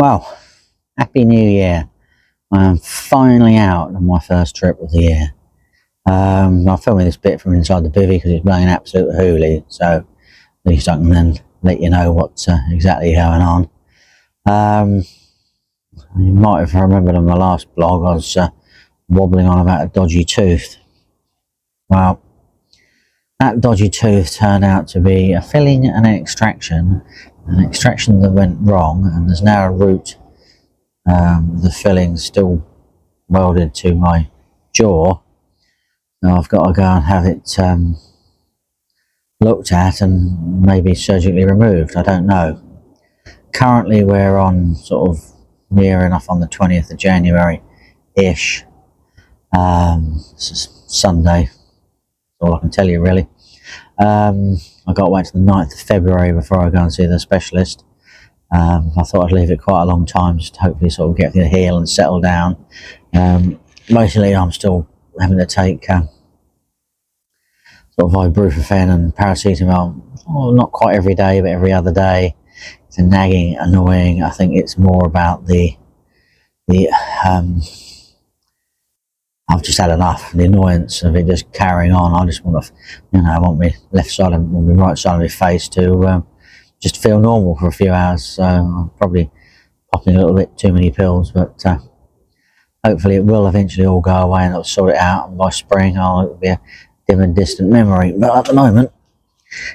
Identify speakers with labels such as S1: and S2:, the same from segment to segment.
S1: Well, Happy New Year. I'm finally out on my first trip of the year. I'm filming this bit from inside the bivvy because it's blowing absolute hoolie, so at least I can then let you know what's exactly going on. You might have remembered on the last blog I was wobbling on about a dodgy tooth. Well, that dodgy tooth turned out to be a filling and an extraction that went wrong, and there's now a root. The filling still welded to my jaw. Now I've got to go and have it looked at and maybe surgically removed. I don't know. Currently we're on sort of near enough on the 20th of January-ish. This is Sunday. That's all I can tell you really. I got to wait to the 9th of February before I go and see the specialist. I thought I'd leave it quite a long time just to hopefully sort of get the heel and settle down. Mostly I'm still having to take sort of ibuprofen and paracetamol, not quite every day but every other day. It's a nagging, annoying. I think it's more about the I've just had enough, the annoyance of it just carrying on. I just want to, I want my left side and my right side of my face to just feel normal for a few hours. So I'm probably popping a little bit too many pills, but hopefully it will eventually all go away and it'll sort it out, and by spring it'll be a dim and distant memory. But at the moment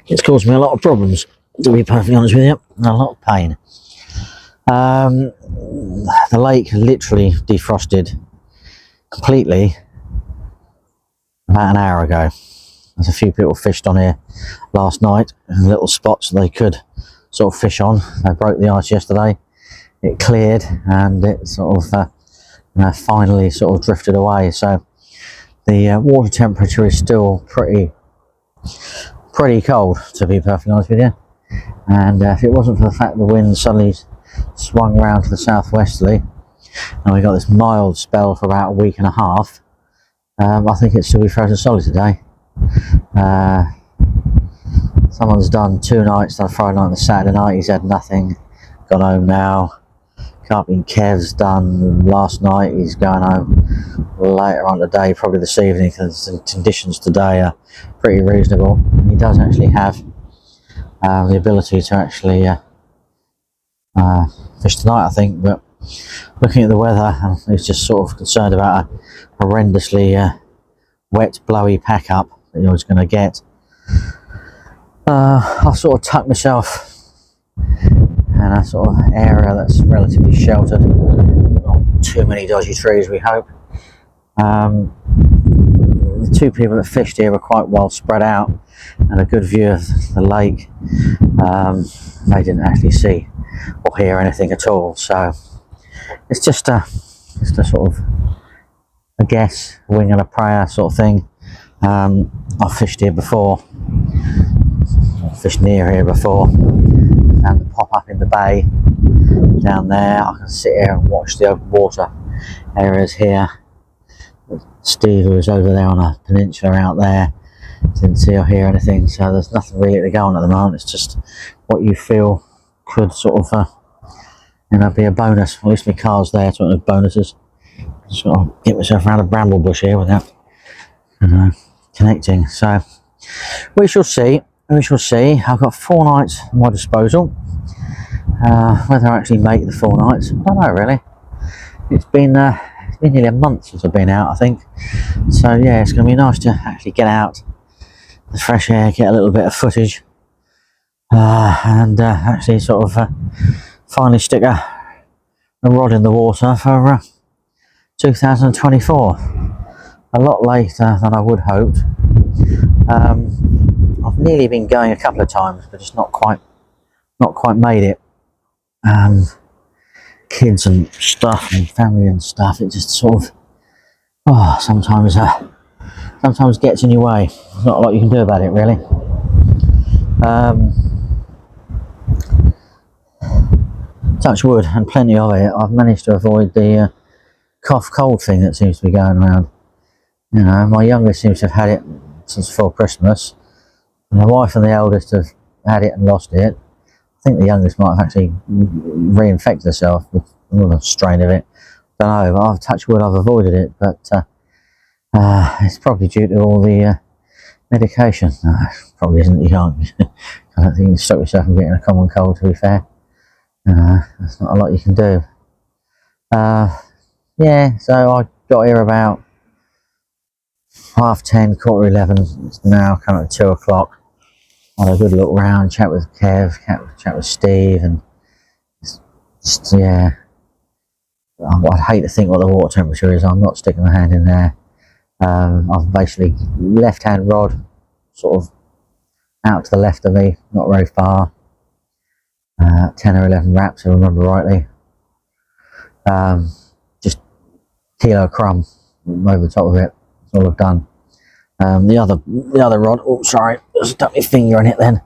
S1: it's caused me a lot of problems, to be perfectly honest with you, and a lot of pain. The lake literally defrosted completely about an hour ago. There's a few people fished on here last night in little spots they could sort of fish on. They broke the ice yesterday, it cleared, and it sort of finally sort of drifted away. So the water temperature is still pretty cold, to be perfectly honest with you. And if it wasn't for the fact the wind suddenly swung around to the southwesterly and we got this mild spell for about a week and a half, I think it'd still be frozen solid today. Someone's done 2 nights, done Friday night and the Saturday night. He's had nothing, gone home now. Carp and Kev's done last night. He's going home later on today, probably this evening, because the conditions today are pretty reasonable. He does actually have the ability to actually fish tonight, I think, but looking at the weather, he's just sort of concerned about a horrendously wet, blowy pack up that he was going to get. I'll sort of tuck myself in a sort of area that's relatively sheltered, not too many dodgy trees, we hope. The 2 people that fished here were quite well spread out and a good view of the lake. They didn't actually see or hear anything at all, so it's just a sort of a guess, a wing and a prayer sort of thing. I've fished here before, fished near here before, and the pop up in the bay down there. I can sit here and watch the open water areas here. Steve, who was over there on a peninsula out there, didn't see or hear anything, so there's nothing really to go on at the moment. It's just what you feel could sort of be a bonus. At least my car's there, it's one of the bonuses. Sort of get myself around a bramble bush here without connecting. So we shall see. I've got 4 nights at my disposal. Whether I actually make the 4 nights, I don't know really. It's been nearly a month since I've been out, I think. So yeah, it's going to be nice to actually get out, the fresh air, get a little bit of footage, and actually sort of finally stick a rod in the water for 2024. A lot later than I would hoped. I've nearly been going a couple of times, but just not quite made it. Kids and stuff and family and stuff, it just sort of sometimes gets in your way. There's not a lot you can do about it really. Touch wood, and plenty of it. I've managed to avoid the cough cold thing that seems to be going around. My youngest seems to have had it since before Christmas. My wife and the eldest have had it and lost it. I think the youngest might have actually reinfected herself with another strain of it. Don't know, but I've touched wood, I've avoided it, but it's probably due to all the medication. No, probably isn't. You can't. I don't think you can stop yourself from getting a common cold, to be fair. There's not a lot you can do. Yeah, so I got here about 10:30, 11:15. It's now coming at 2 o'clock. Had a good look round, chat with Kev, chat with Steve, and just, yeah. I'd hate to think what the water temperature is. I'm not sticking my hand in there. I've basically left-hand rod, sort of out to the left of me, not very far. 10 or 11 wraps, if I remember rightly. Just kilo crumb over the top of it. That's all I've done. The other rod. Oh, sorry, just stuck my finger in it. Then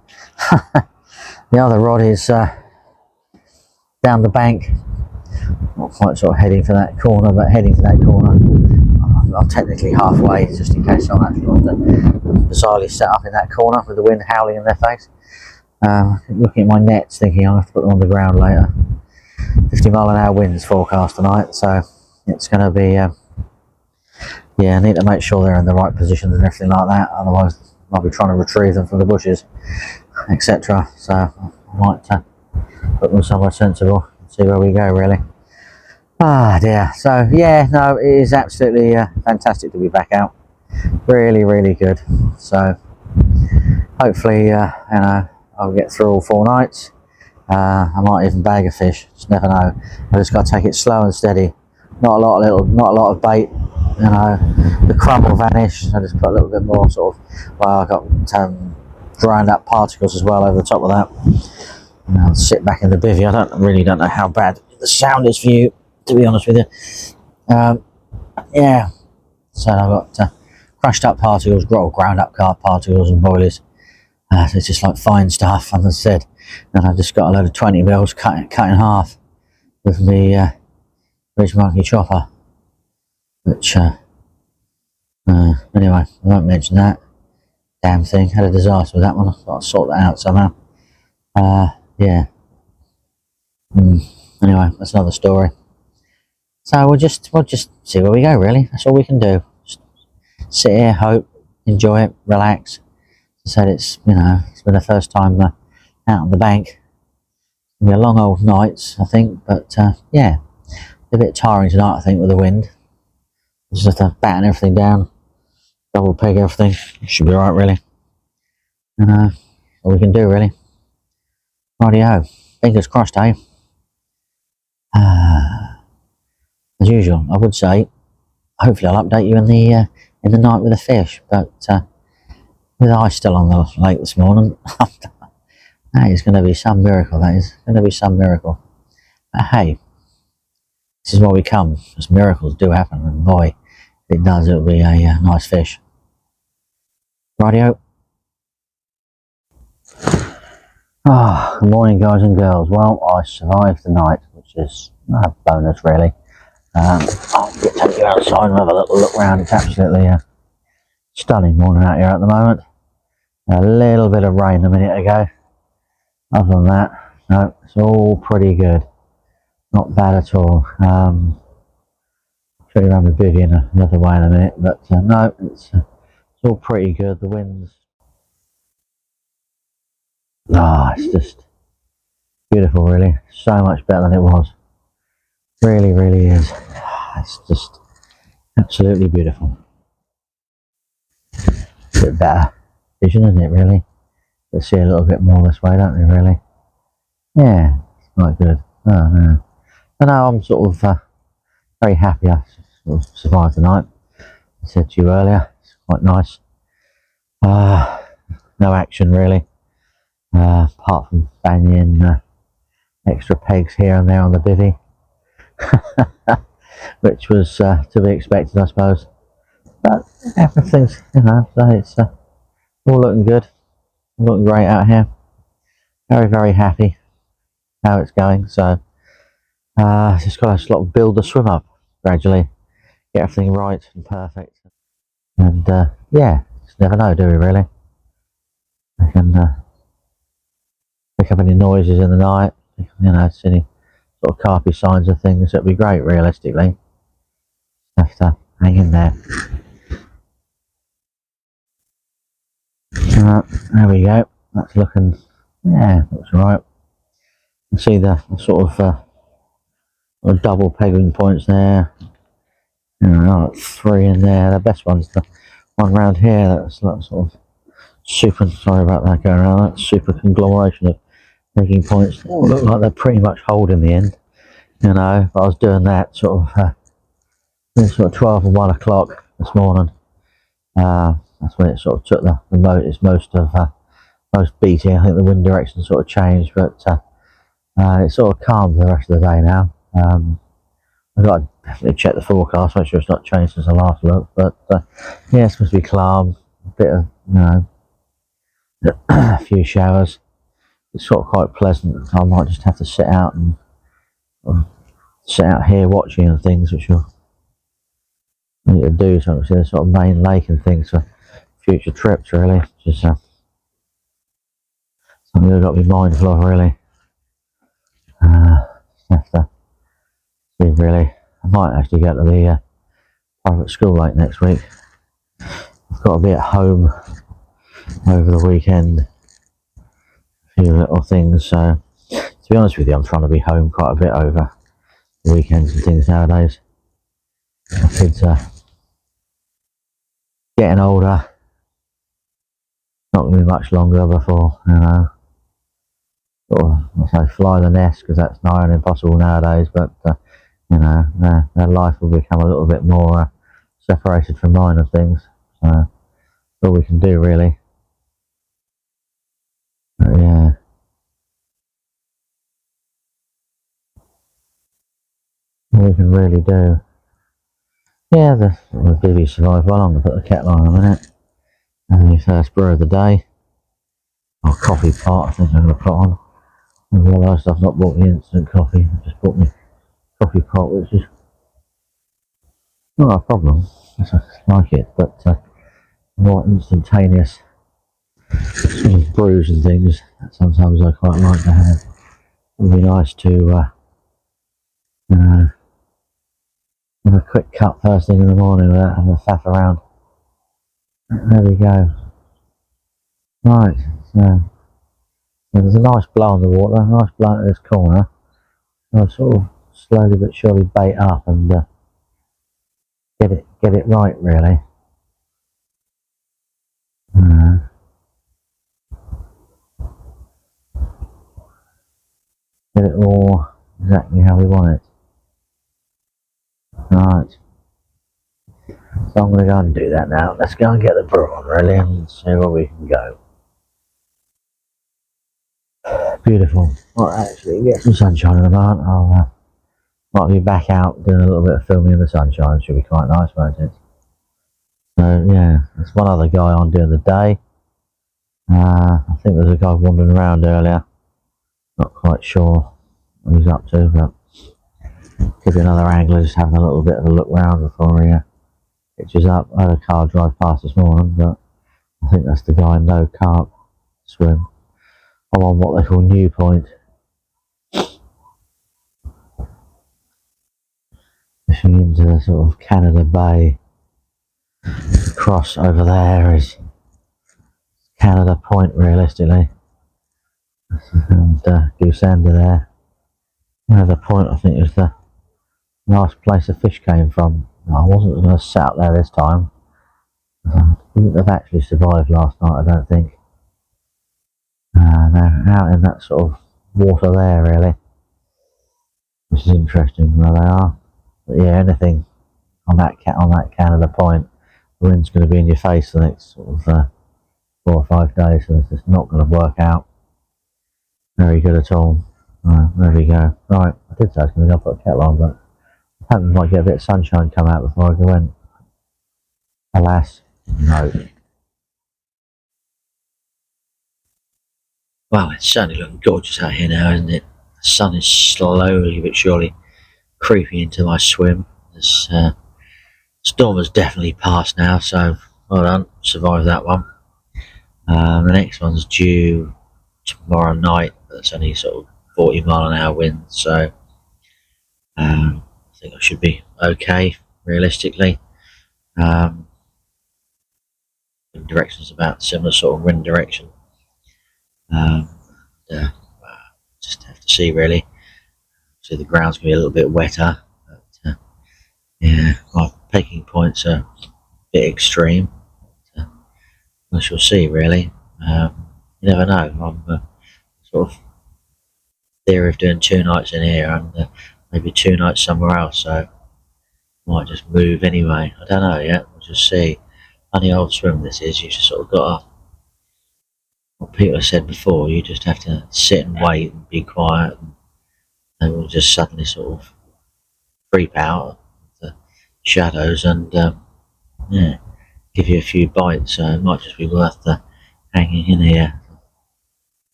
S1: the other rod is down the bank. Not quite sort of heading for that corner, but heading to that corner. I'm technically halfway, just in case I'm actually bizarrely set up in that corner with the wind howling in their face. Looking at my nets, thinking I'll have to put them on the ground later. 50-mile-an-hour winds forecast tonight, so it's going to be, yeah, I need to make sure they're in the right positions and everything like that, otherwise I'll be trying to retrieve them from the bushes, etc. So I might put them somewhere sensible and see where we go, really. Ah, dear. So, yeah, no, it is absolutely fantastic to be back out. Really, really good. So, hopefully, you know, I'll get through all 4 nights. I might even bag a fish. Just never know. I just got to take it slow and steady. Not a lot of bait. You know, the crumb will vanish. I just put a little bit more sort of. Well, I got ground up particles as well over the top of that. And I'll sit back in the bivvy. I really don't know how bad the sound is for you, to be honest with you. Yeah. So I've got crushed up particles, ground up carp particles and boilies. So it's just like fine stuff, as I said. And I've just got a load of 20 mils cut in half with the Ridge Monkey chopper. Which, anyway, I won't mention that. Damn thing, had a disaster with that one. I've got to sort that out somehow. Yeah. Anyway, that's another story. So we'll just see where we go, really. That's all we can do. Just sit here, hope, enjoy it, relax. As I said, it's been the first time out on the bank. It'll be a long old night, I think, but yeah, a bit tiring tonight, I think, with the wind. Just have to batten everything down, double peg everything. It should be alright, really. And all we can do, really. Rightio, fingers crossed, eh? As usual, I would say, hopefully I'll update you in the night with the fish, but with ice still on the lake this morning, that is going to be some miracle. That is going to be some miracle. But hey, this is why we come, because miracles do happen, and boy, if it does, it'll be a nice fish. Rightio. Good morning, guys and girls. Well, I survived the night, which is a bonus, really. I'll take you outside and have a little look around. It's absolutely stunning morning out here at the moment. A little bit of rain a minute ago. Other than that, no, it's all pretty good. Not bad at all. I'll show you around the bivvy in another way in a minute, but no, it's all pretty good. The winds. It's just beautiful, really. So much better than it was. Really, really is. It's just absolutely beautiful. A bit better vision, isn't it, really? Let's see a little bit more this way, don't we, really? Yeah, it's quite good. No. But no, I'm sort of very happy I sort of survived the night. I said to you earlier, it's quite nice. No action, really. Apart from banging extra pegs here and there on the bivvy. Which was to be expected, I suppose. But everything's, so it's all looking good. Looking great out here. Very, very happy how it's going. So, just got to sort of build the swim up gradually. Get everything right and perfect. And, yeah, just never know, do we, really? I can pick up any noises in the night, you know, see any sort of carpy signs of things. It'd be great, realistically. Have to hang in there. There we go. That's looking, yeah, looks alright. You can see the sort of double pegging points there. You know, 3 in there. The best one's the one round here. That's sort of super. Sorry about that going around. That super conglomeration of pegging points. All look like they're pretty much hold in the end. You know, if I was doing that sort of 12 and 1 o'clock this morning. That's when it sort of took the most beating. I think the wind direction sort of changed, but it's sort of calm for the rest of the day now. I've got to definitely check the forecast, make sure it's not changed since I last looked. But yeah, it's supposed to be calm, a bit of, you know, a few showers. It's sort of quite pleasant. I might just have to sit out here watching and things, which will need to do something. See the sort of main lake and things for future trips, really. Just something we've got to be mindful of, really. Have to see, really. I might actually go to the private school lake next week. I've got to be at home over the weekend. A few little things. So, to be honest with you, I'm trying to be home quite a bit over the weekends and things nowadays. My kids are getting older. Not going to be much longer before, you know, sort of fly the nest, because that's nigh on impossible nowadays. But you know, their life will become a little bit more separated from mine and things. So that's all we can do, really. But, yeah. All we can really do. Yeah, the bivvy survived well. I'm going to put the kettle on in a minute. And the first brew of the day. Or coffee pot, I think I'm going to put on. I realised I've not bought the instant coffee. I've just bought my coffee pot, which is not a problem. I like it, but more instantaneous sort of brews and things that sometimes I quite like to have. It would be nice to, you know, have a quick cup first thing in the morning without having to faff around. There we go. Right, so there's a nice blow on the water, a nice blow into this corner. I'll sort of slowly but surely bait up and get it right, really. Get it all exactly how we want it. Right. So I'm going to go and do that now. Let's go and get the brew on, really, and see where we can go. Beautiful. Right, actually, get some sunshine in the moment. I'll might be back out doing a little bit of filming in the sunshine. Should be quite nice, won't it? So yeah, there's one other guy on during the day. I think there's a guy wandering around earlier. Not quite sure what he's up to, but could be another angler just having a little bit of a look round before he pitches up. I had a car drive past this morning, but I think that's the guy no carp swim. I'm on what they call New Point. Fishing into the sort of Canada Bay. Across over there is Canada Point, realistically. And Goosanda there. Canada Point, I think, is the last place the fish came from. I wasn't going to sit out there this time. I wouldn't have actually survived last night, I don't think. They're out in that sort of water there, really, which is interesting where they are. But yeah, anything on that Canada Point, the wind's going to be in your face the next sort of 4 or 5 days, so it's just not going to work out very good at all. There we go. Right, I did say I was going to go put a kettle on, but I hope we might get a bit of sunshine come out before I go in. Alas, no. Well, it's certainly looking gorgeous out here now, isn't it? The sun is slowly but surely creeping into my swim. This storm has definitely passed now, so well done, survived that one. The next one's due tomorrow night it's only sort of 40-mile-an-hour wind, so I think I should be okay realistically. Wind direction's about similar sort of wind direction. Just have to see really. So the ground's gonna be a little bit wetter, but yeah, my peaking points are a bit extreme. But, I shall see really. You never know. I'm sort of theory of doing 2 nights in here and maybe 2 nights somewhere else, so I might just move anyway. I don't know yet. We'll just see. Funny old swim this is. You just sort of got to, what Peter said before, you just have to sit and wait and be quiet, and they will just suddenly sort of creep out of the shadows and yeah, give you a few bites. So it might just be worth hanging in here.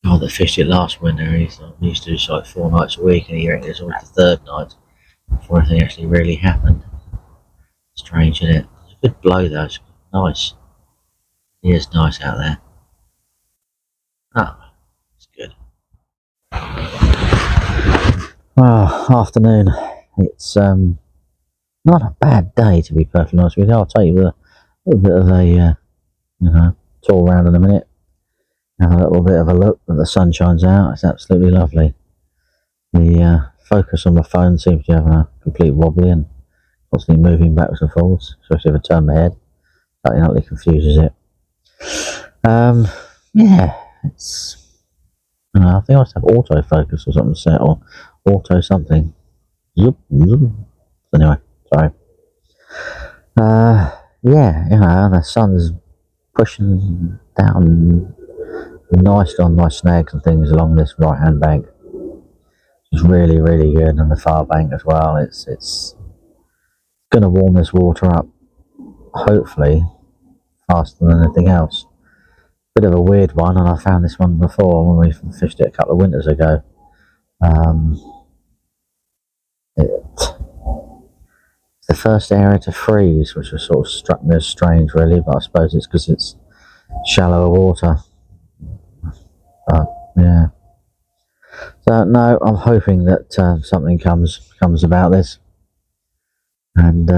S1: Oh, that fished it last winter. He used to do like 4 nights a week, and he reckoned it's always the 3rd night before anything actually really happened. Strange, isn't it? It's a good blow though. It's nice. It is nice out there. Oh, it's good. Oh, afternoon. It's not a bad day, to be perfectly honest with you. I'll take you a little bit of a tour around in a minute. Have a little bit of a look when the sun shines out. It's absolutely lovely. The focus on my phone seems to have a complete wobbly and constantly moving backwards and forwards, especially if I turn my head. That totally confuses it. Yeah, it's. I think I must have autofocus or something set, or auto something. Zoop, zoop. Anyway, sorry. Yeah, the sun's pushing down nicely on my snags and things along this right-hand bank. It's really, really good, and the far bank as well. It's going to warm this water up, hopefully, faster than anything else. Bit of a weird one, and I found this one before when we fished it a couple of winters ago. It's the first area to freeze, which was sort of struck me as strange, really, but I suppose it's because it's shallower water. But yeah, so no, I'm hoping that something comes about this and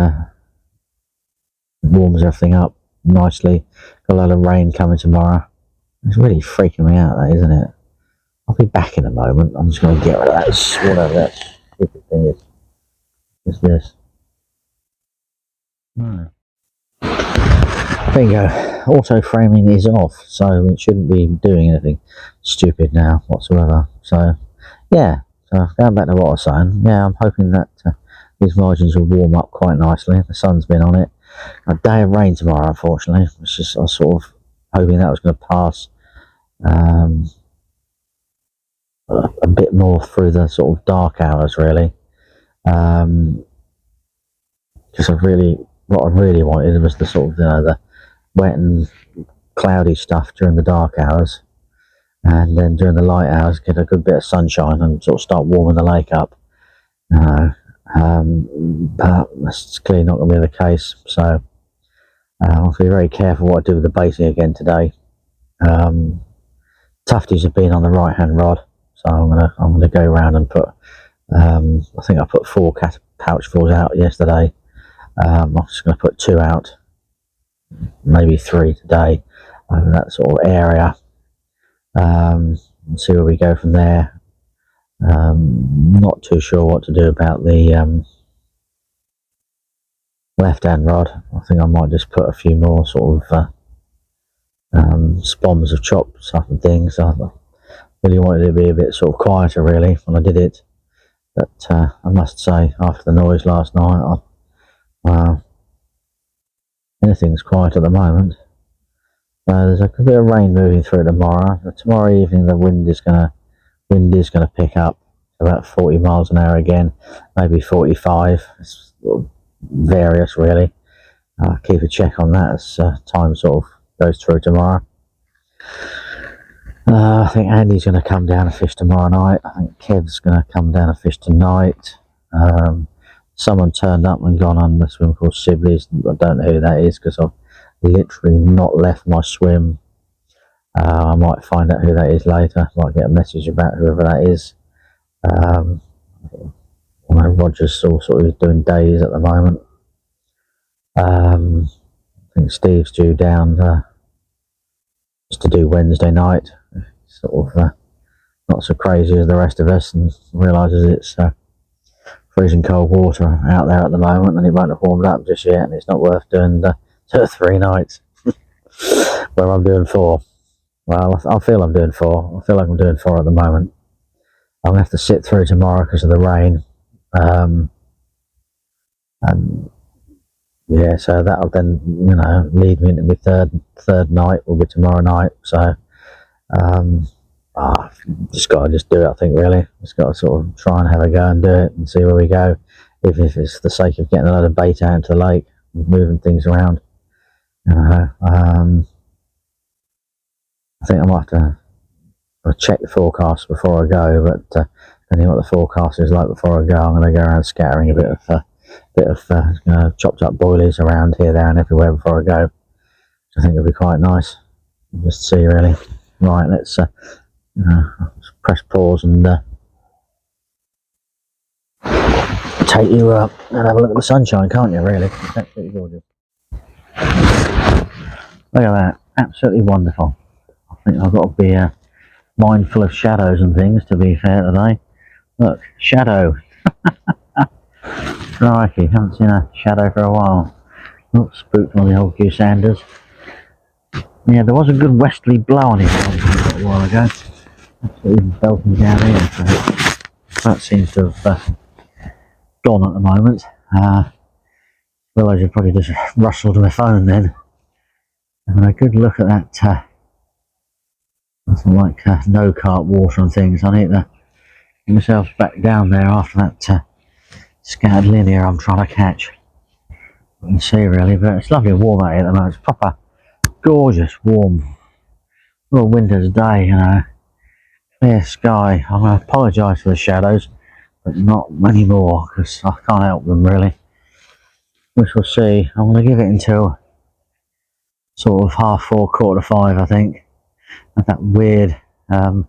S1: warms everything up nicely. Got a lot of rain coming tomorrow. It's really freaking me out, that, isn't it? I'll be back in a moment. I'm just going to get rid of that, whatever that stupid thing is. What's this? No. Bingo. Auto framing is off, so it shouldn't be doing anything stupid now whatsoever. So yeah, so going back to what I was saying, yeah, I'm hoping that these margins will warm up quite nicely. The sun's been on it. A day of rain tomorrow, unfortunately. I was sort of hoping that was going to pass a bit more through the sort of dark hours, really. Because what I really wanted was the sort of the wet and cloudy stuff during the dark hours, and then during the light hours get a good bit of sunshine and sort of start warming the lake up. But that's clearly not going to be the case, so I'll be very careful what I do with the baiting again today. Tufties have been on the right hand rod, so I'm gonna go around and put I think I put 4 pouchfuls out yesterday. I'm just going to put 2 out, maybe 3 today, over that sort of area, and see where we go from there. Not too sure what to do about the left hand rod. I think I might just put a few more sort of spoms of chopped stuff and things. I really wanted it to be a bit sort of quieter really when I did it, but I must say after the noise last night, anything's quiet at the moment. There's a bit of rain moving through tomorrow. Tomorrow evening the wind is gonna pick up about 40 miles an hour again, maybe 45. It's various really. Keep a check on that as time sort of goes through tomorrow. I think Andy's going to come down and fish tomorrow night. I think Kev's going to come down and fish tonight. Someone turned up and gone on the swim called Sibley's. I don't know who that is because I've literally not left my swim I might find out who that is later. Might get a message about whoever that is. I know Roger's still sort of doing days at the moment. I think Steve's due down just to do Wednesday night. Sort of not so crazy as the rest of us, and realises it's freezing cold water out there at the moment, and it won't have warmed up just yet, and it's not worth doing 2 or 3 nights where I'm doing 4. Well, I feel I'm doing 4. I feel like I'm doing 4 at the moment. I'm going to have to sit through tomorrow because of the rain. And yeah, so that'll then, lead me into my third night, will be tomorrow night. So, just got to do it, I think, really. Just got to sort of try and have a go and do it and see where we go. Even if it's for the sake of getting a load of bait out into the lake, moving things around. I think I might have to check the forecast before I go, but depending on what the forecast is like before I go, I'm going to go around scattering a bit of chopped up boilies around here, there and everywhere before I go. I think it'll be quite nice. Just see, really. Right, let's press pause and take you up and have a look at the sunshine, can't you, really? It's absolutely gorgeous. Look at that, absolutely wonderful. I think I've got to be mindful of shadows and things, to be fair, today. Look, shadow. Crikey, haven't seen a shadow for a while. Not spooked on the old goose Sanders. Yeah, there was a good westerly blow on it a while ago. Absolutely belting down here. So that seems to have gone at the moment. Realised I probably just rustled my phone then. And a good look at that. Nothing like no carp water and things. I need to get myself back down there after that scattered linear I'm trying to catch. You can see, really, but it's lovely and warm out here at the moment. It's proper gorgeous, warm, little winter's day, clear sky. I'm going to apologise for the shadows, but not many more, because I can't help them, really. We shall see. I'm going to give it until sort of 4:30, 4:45, I think. And that weird, I don't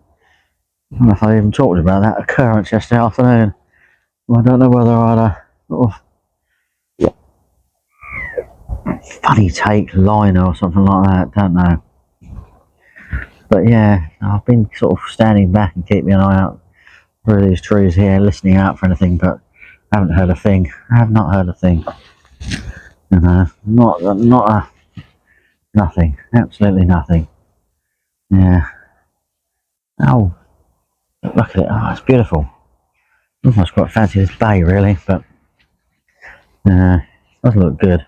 S1: know if I even talked about that occurrence yesterday afternoon. I don't know whether I had a sort of funny take liner or something like that, don't know. But yeah, I've been sort of standing back and keeping an eye out through these trees here, listening out for anything, but I haven't heard a thing. I have not heard a thing. Nothing. Absolutely nothing. Yeah. Oh, look at it. Oh, it's beautiful. Almost quite fancy this bay, really, but it does look good.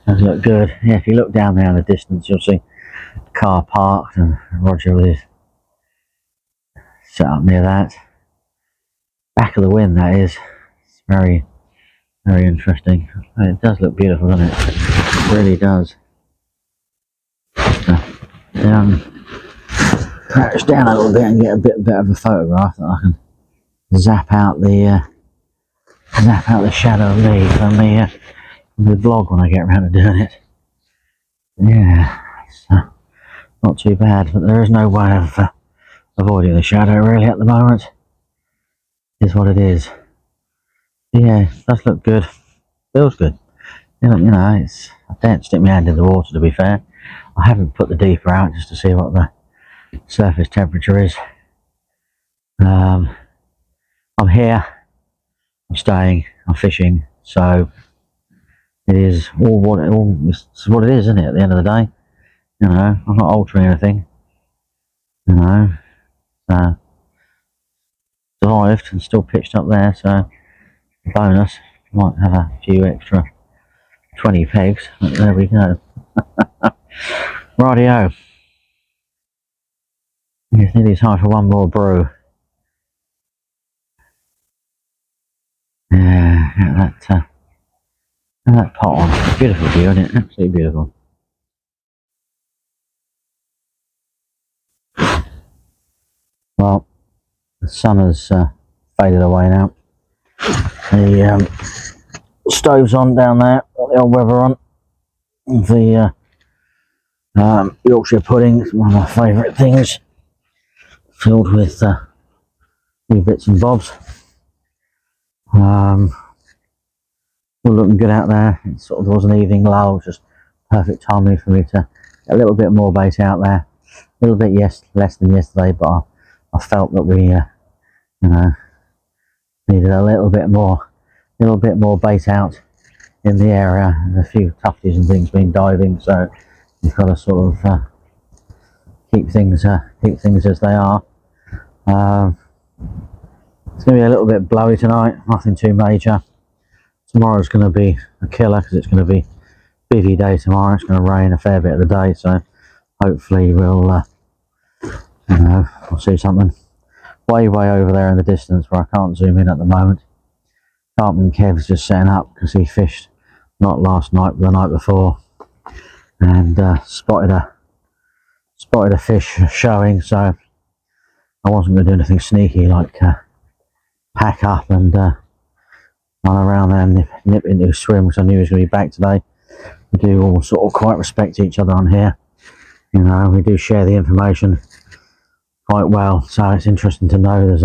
S1: Does look good. Yeah, if you look down there in the distance, you'll see the car parked and Roger with his set up near that. Back of the wind, that is. It's very, very interesting. It does look beautiful, doesn't it? It really does. Crouch down a little bit and get a bit of a photograph that I can zap out the shadow lead from the vlog when I get around to doing it. Yeah, it's not too bad, but there is no way of avoiding the shadow, really, at the moment. It is what it is. Yeah, it does look good. Feels good. I don't stick my hand in the water, to be fair. I haven't put the deeper out just to see what the surface temperature is. I'm here, I'm staying, I'm fishing, so it is it's what it is, isn't it, at the end of the day? I'm not altering anything. Survived and still pitched up there, so bonus. Might have a few extra 20 pegs, but there we go. Rightio. I think it's time for one more brew. Yeah, that pot on. Beautiful view, isn't it? Absolutely beautiful. Well, the sun has faded away now. The stove's on down there, got the old weather on. The Yorkshire pudding is one of my favourite things, filled with new bits and bobs. All looking good out there. It sort of was an evening lull, just perfect timing for me to get a little bit more bait out there. A little bit less than yesterday, but I felt that we, needed a little bit more bait out in the area. There's a few tufties and things been diving, so you've got to sort of keep things as they are. It's going to be a little bit blowy tonight, nothing too major. Tomorrow's going to be a killer because it's going to be bivvy day tomorrow. It's going to rain a fair bit of the day, so hopefully we'll see something way over there in the distance where I can't zoom in at the moment. Carp and Kev's just setting up because he fished not last night but the night before, and spotted a fish showing, so I wasn't going to do anything sneaky like pack up and run around there and nip into a swim, because I knew he was going to be back today. We do all sort of quite respect each other on here, we do share the information quite well, so it's interesting to know there's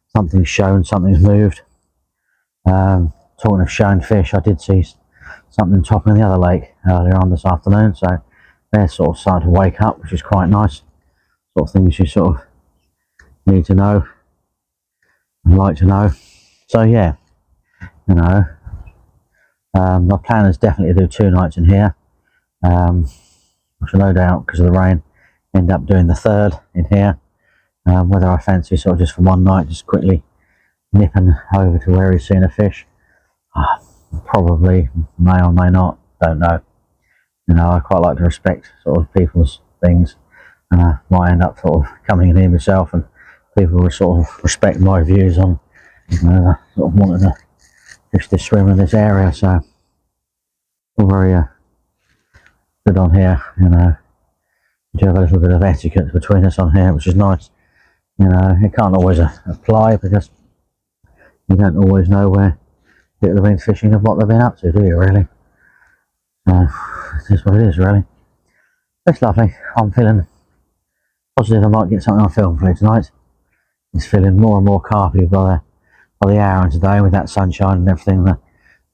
S1: something's shown, something's moved. Talking of showing fish, I did see something topping the other lake earlier on this afternoon, so they're sort of starting to wake up, which is quite nice. Sort of things you sort of need to know and like to know. So yeah, my plan is definitely to do 2 nights in here. I shall no doubt, because of the rain, end up doing the 3rd in here. Whether I fancy sort of just for one night, just quickly nipping over to where he's seen a fish, probably may or may not, don't know. I quite like to respect sort of people's things, and I might end up sort of coming in here myself, and people will sort of respect my views on sort of wanting to fish this swim in this area. So all very good on here. We do have a little bit of etiquette between us on here, which is nice. It can't always apply because you don't always know where people have been fishing and what they've been up to, do you really? It is what it is, really. It's lovely. I'm feeling positive I might get something on film for you tonight. It's feeling more and more carpy by the hour and today, with that sunshine and everything. The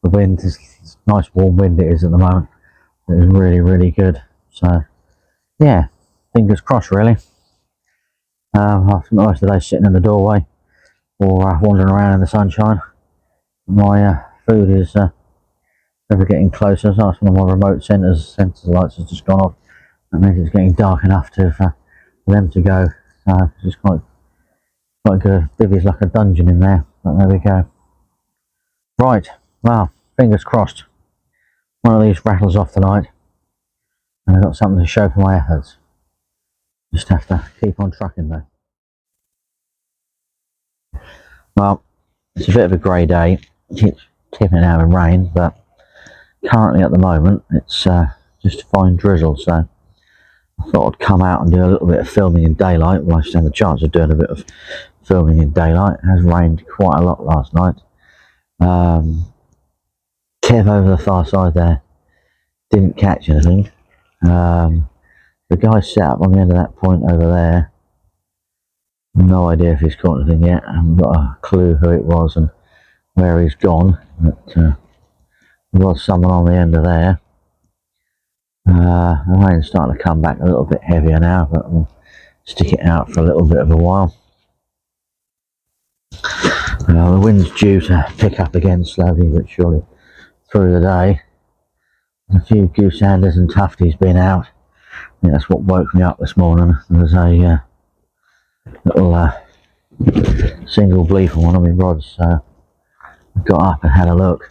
S1: wind is nice, warm wind it is at the moment. It is really good. So yeah, fingers crossed really. I've most of the day sitting in the doorway or wandering around in the sunshine. My food is ever getting closer. So one of my remote sensor lights has just gone off. That means it's getting dark enough for them to go. It's quite good. Bivvy's like a dungeon in there, but there we go. Right, well, fingers crossed. One of these rattles off tonight, and I've got something to show for my efforts. Just have to keep on trucking though. Well, it's a bit of a grey day. It's tipping out in rain, but currently at the moment it's just a fine drizzle, so I thought I'd come out and do a little bit of filming in daylight. Well, I stand the chance of doing a bit of filming in daylight. It has rained quite a lot last night. Kev over the far side there didn't catch anything. The guy set up on the end of that point over there. No idea if he's caught anything yet. I haven't got a clue who it was and where he's gone. But there was someone on the end of there. The rain's starting to come back a little bit heavier now, but we'll stick it out for a little bit of a while. The wind's due to pick up again slowly but surely through the day. There's a few gooseanders and tufties been out. I think that's what woke me up this morning. There's a little single bleef on one of my rods, so I got up and had a look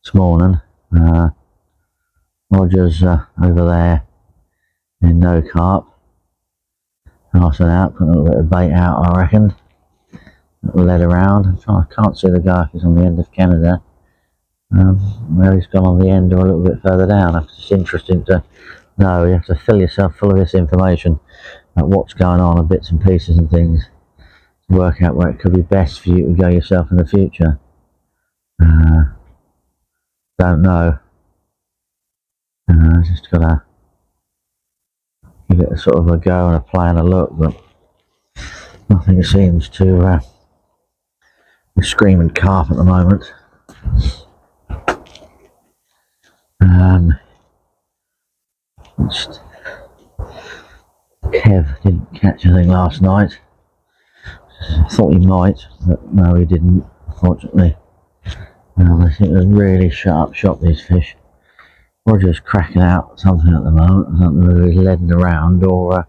S1: this morning. Roger's over there in no carp, passing out, putting a little bit of bait out, I reckon. Led around. I can't see the guy if he's on the end of Canada. Where he's gone on the end or a little bit further down. It's just interesting to know. You have to fill yourself full of this information about what's going on and bits and pieces and things to work out where it could be best for you to go yourself in the future. Don't know. Just gotta give it a sort of a go and a play and a look, but nothing seems to be screaming carp at the moment. Kev didn't catch anything last night. I thought he might, but no, he didn't, unfortunately. I think they're really shut up shop, these fish. Roger's cracking out something at the moment. I don't know whether he's leading around or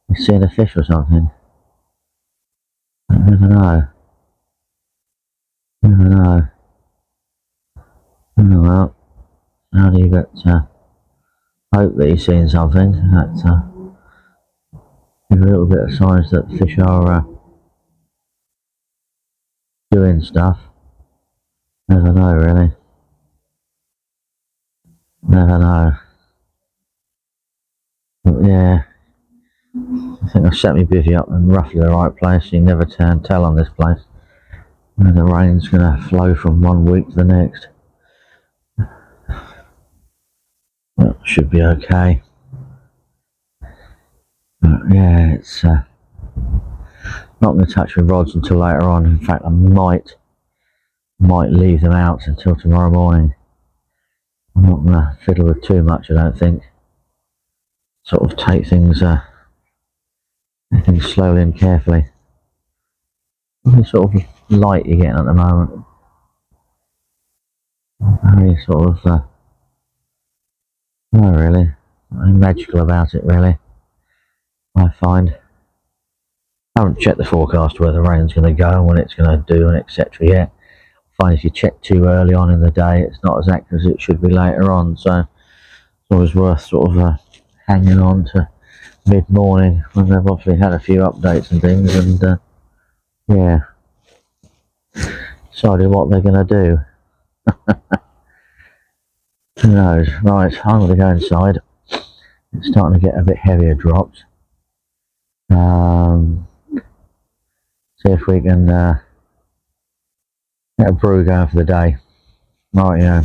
S1: he's seeing a fish or something. I never know. Never know. Oh well, how do you get hope that he's seeing something? That gives a little bit of signs that the fish are doing stuff. Never know, really. Never know. But yeah, I think I've set my bivvy up in roughly the right place. You never tell on this place. And the rain's going to flow from one week to the next. That should be okay. But yeah, it's not going to touch my rods until later on. In fact, I might leave them out until tomorrow morning. I'm not going to fiddle with too much, I don't think. Sort of take things slowly and carefully. Very sort of light you're getting at the moment. Very sort of no, really, nothing magical about it, really. I find. I haven't checked the forecast where the rain's going to go and what it's going to do and etc. yet. I find if you check too early on in the day, it's not as accurate as it should be later on. So it's always worth sort of hanging on to mid-morning when they've obviously had a few updates and things, and yeah, deciding what they're going to do. Who knows? Right, I'm going to go inside. It's starting to get a bit heavier drops. See if we can get a brew going for the day. Right, yeah.